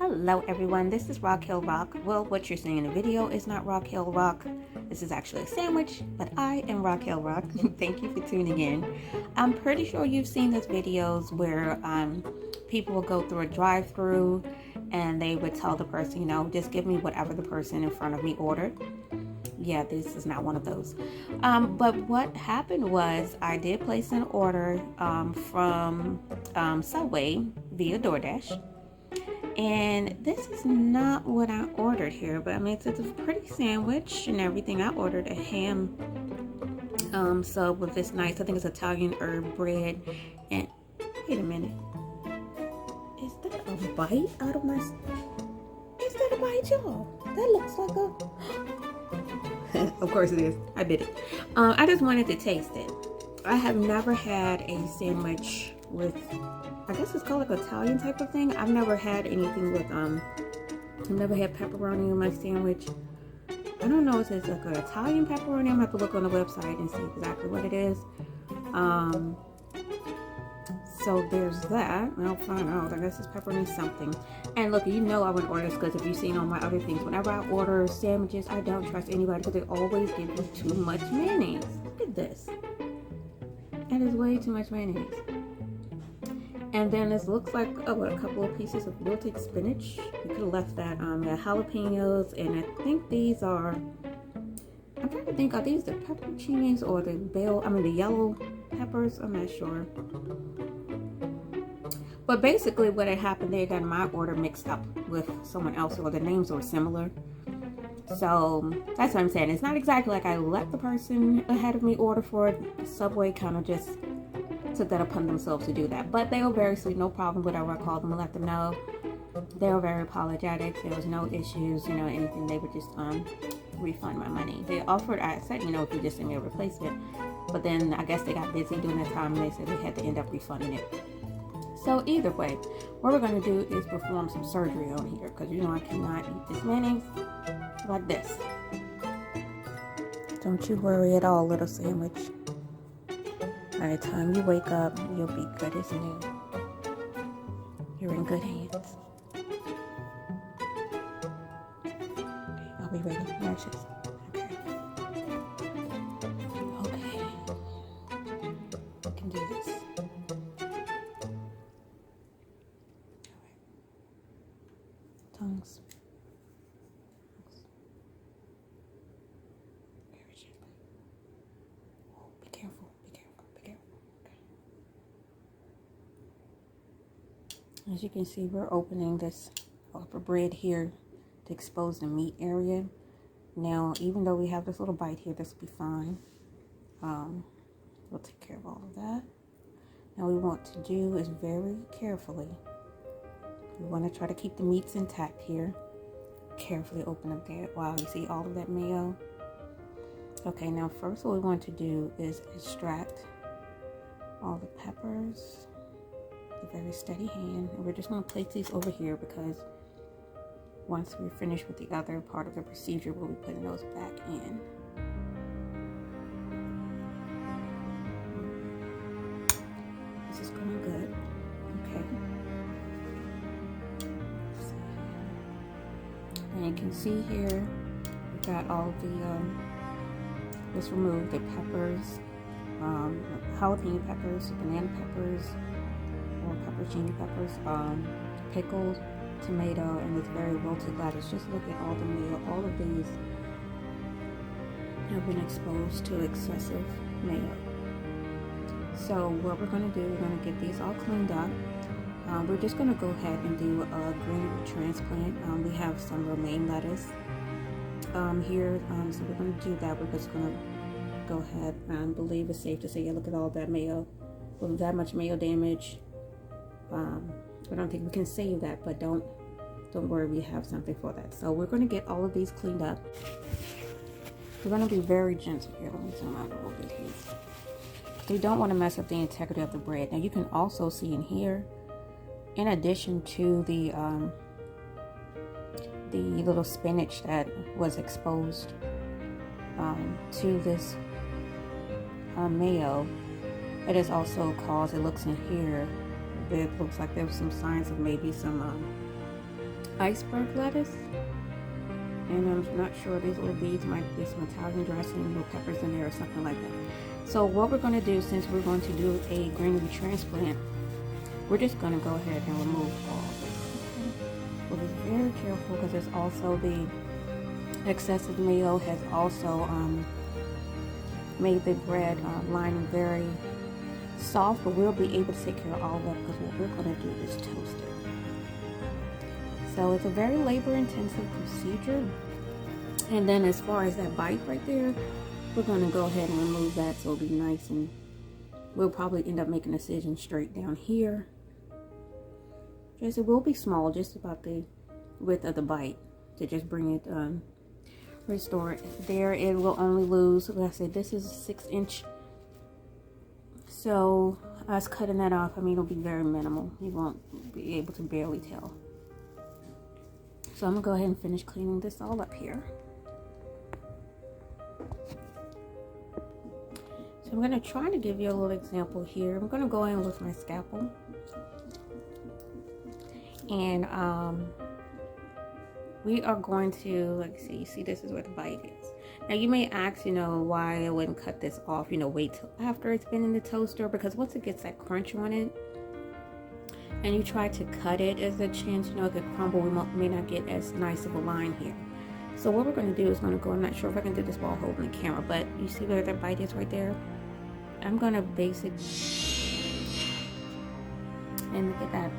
Hello everyone, this is Rock Hill Rock. Well, what you're seeing in the video is not Rock Hill Rock. This is actually a sandwich, but I am Rock Hill Rock. Thank you for tuning in. I'm pretty sure you've seen those videos where people will go through a drive-through and they would tell the person, you know, just give me whatever the person in front of me ordered. Yeah, this is not one of those. But what happened was I did place an order from Subway via DoorDash. And this is not what I ordered here, but I mean, it's a pretty sandwich and everything. I ordered a ham sub with this nice, I think it's Italian herb bread. And wait a minute, is that a bite out of my, is that a bite, y'all? That looks like a, of course it is, I bit it. I just wanted to taste it. I have never had a sandwich with, I guess it's called like Italian type of thing. I've never had anything with, I've never had pepperoni in my sandwich. I don't know if it's like an Italian pepperoni. I'm gonna have to look on the website and see exactly what it is. So there's that. I'll find out. I guess it's pepperoni something. And look, you know I would order this because if you've seen all my other things, whenever I order sandwiches, I don't trust anybody because they always give you too much mayonnaise. Look at this. That is way too much mayonnaise. And then this looks like, oh, what, a couple of pieces of wilted spinach. You could have left that jalapenos, and I think these are, I'm trying to think, are these the pepperoncinis or the the yellow peppers? I'm not sure. But basically what had happened, they got my order mixed up with someone else, or the names were similar. So that's what I'm saying. It's not exactly like I let the person ahead of me order for it. Subway kind of just took that upon themselves to do that, but they were very sweet, no problem. Whatever I called them and let them know, they were very apologetic. There was no issues, you know, anything. They would just refund my money. They offered, I said, you know, if you just send me a replacement, but then I guess they got busy during that time and they said they had to end up refunding it. So either way, what we're going to do is perform some surgery on here, because you know I cannot eat this mayonnaise like this. Don't you worry at all, little sandwich. By the time you wake up, you'll be good as new. You're in good hands. Okay, I'll be ready. Nurses. Okay. Okay. I can do this. Alright. Tongues. Very gently. Oh, be careful. As you can see, we're opening this upper bread here to expose the meat area. Now, even though we have this little bite here, this will be fine. We'll take care of all of that. Now, what we want to do is very carefully, we want to try to keep the meats intact here. Carefully open up there. Wow, you see all of that mayo? Okay, now first what we want to do is extract all the peppers. A very steady hand, and we're just going to place these over here because once we're finished with the other part of the procedure, we'll be putting those back in. This is going good. Okay. And you can see here we've got all of the let's remove the peppers, jalapeno peppers, banana peppers, or pepperoni peppers, pickled tomato, and this very wilted lettuce. Just look at all the mayo. All of these have been exposed to excessive mayo. So what we're going to do, we're going to get these all cleaned up. We're just going to go ahead and do a green transplant. We have some romaine lettuce here, so we're going to do that. We're just going to go ahead and believe it's safe to say, yeah, look at all that mayo. With that much mayo damage, I don't think we can save that, but don't worry, we have something for that. So we're going to get all of these cleaned up. We're going to be very gentle here. Let me zoom out a little bit here. We don't want to mess up the integrity of the bread. Now you can also see in here, in addition to the little spinach that was exposed to this mayo, it is also caused, it looks in here, it looks like there was some signs of maybe some iceberg lettuce. And I'm not sure, these little beads might be some Italian dressing, little peppers in there or something like that. So what we're going to do, since we're going to do a greenery transplant, we're just going to go ahead and remove all of it. We'll be very careful because there's also the excessive mayo has also made the bread lining very soft, but we'll be able to take care of all of that because what we're going to do is toast it. So it's a very labor intensive procedure. And then as far as that bite right there, we're going to go ahead and remove that so it'll be nice, and we'll probably end up making a incision straight down here. Just, it will be small, just about the width of the bite to just bring it, restore it. There it will only lose, like I said, this is a 6-inch. So us cutting that off, I mean, it'll be very minimal. You won't be able to barely tell. So I'm gonna go ahead and finish cleaning this all up here. So I'm gonna try to give you a little example here. I'm gonna go in with my scalpel. And we are going to, like, see this is where the bite is. Now you may ask, you know, why I wouldn't cut this off, you know, wait till after it's been in the toaster, because once it gets that crunch on it, and you try to cut it, there's a chance, you know, it could crumble. We may not get as nice of a line here. So what we're going to do is going to go, I'm not sure if I can do this while holding the camera, but you see where that bite is right there? I'm going to basically, and look at that.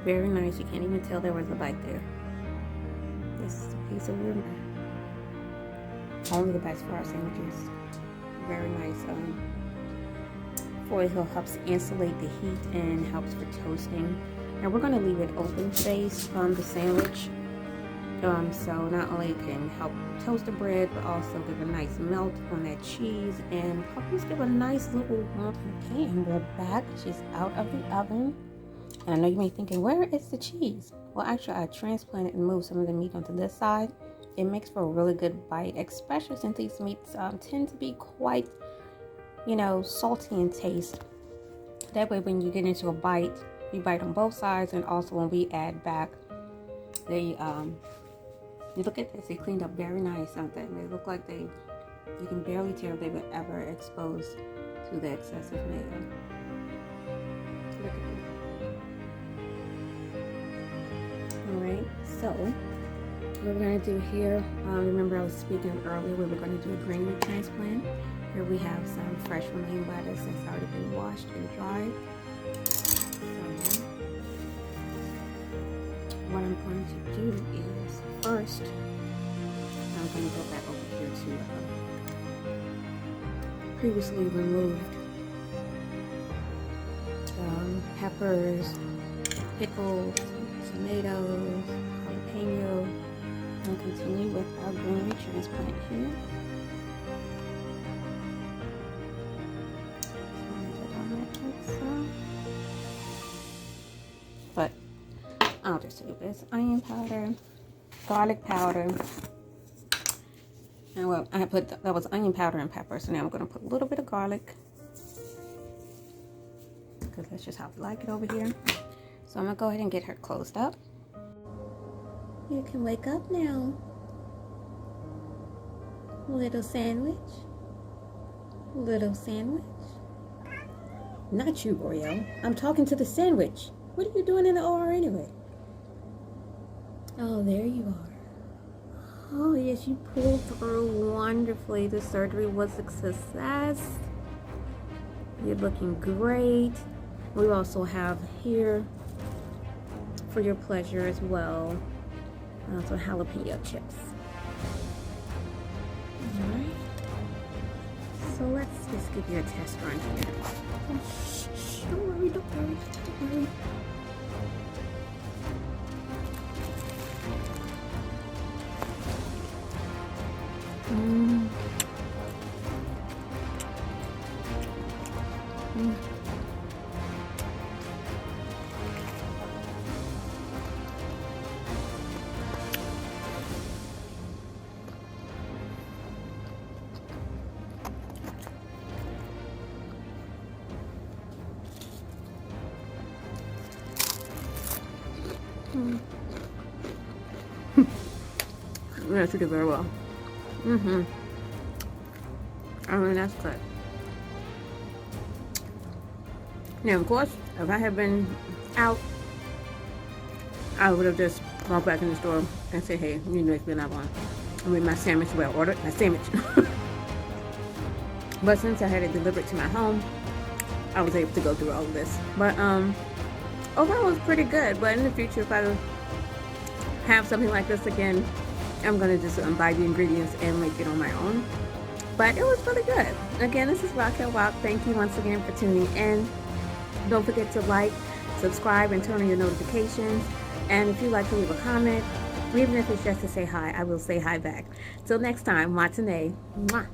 Very nice. You can't even tell there was a bite there. This is a piece of wood. Only the best for our sandwiches. Very nice. Foil helps insulate the heat and helps for toasting. And we're going to leave it open face on the sandwich. So not only it can help toast the bread, but also give a nice melt on that cheese and probably give a nice little warmth. Okay, and we're back. She's out of the oven. And I know you may be thinking, where is the cheese? Well, actually, I transplanted and moved some of the meat onto this side. It makes for a really good bite, especially since these meats tend to be quite, you know, salty in taste. That way, when you get into a bite, you bite on both sides, and also when we add back, they, you look at this, they cleaned up very nice, don't they? They look like they, you can barely tell if they were ever exposed to the excessive mayo. Look at this. Alright, so what we're going to do here, remember I was speaking earlier, we were going to do a greenery transplant. Here we have some fresh romaine lettuce that's already been washed and dried. So what I'm going to do is first, I'm going to go back over here to previously removed peppers, pickles, tomatoes, jalapeno, and continue with our greenery transplant here. But I'll just do this: onion powder, garlic powder, and well, I put that was onion powder and pepper. So now I'm going to put a little bit of garlic because that's just how we like it over here. So I'm going to go ahead and get her closed up. You can wake up now, little sandwich. Little sandwich. Not you, Royale. I'm talking to the sandwich. What are you doing in the OR anyway? Oh, there you are. Oh, yes, you pulled through wonderfully. The surgery was a success. You're looking great. We also have here, for your pleasure as well, some jalapeno chips. Alright. So let's just give you a test run here. Oh, shh, don't worry, don't worry, don't worry. Yeah, she did very well. I mean, that's good. Now, of course, if I had been out, I would have just walked back in the store and said, hey, you need to make me another one. I mean, my sandwich, well, ordered my sandwich. But since I had it delivered to my home, I was able to go through all of this. But overall, it was pretty good. But in the future, if I have something like this again, I'm going to just buy the ingredients and make it on my own. But it was really good. Again, this is Raquel Rock. Thank you once again for tuning in. Don't forget to like, subscribe, and turn on your notifications. And if you'd like to leave a comment, even if it's just to say hi, I will say hi back. Till next time, Matane. Mwah.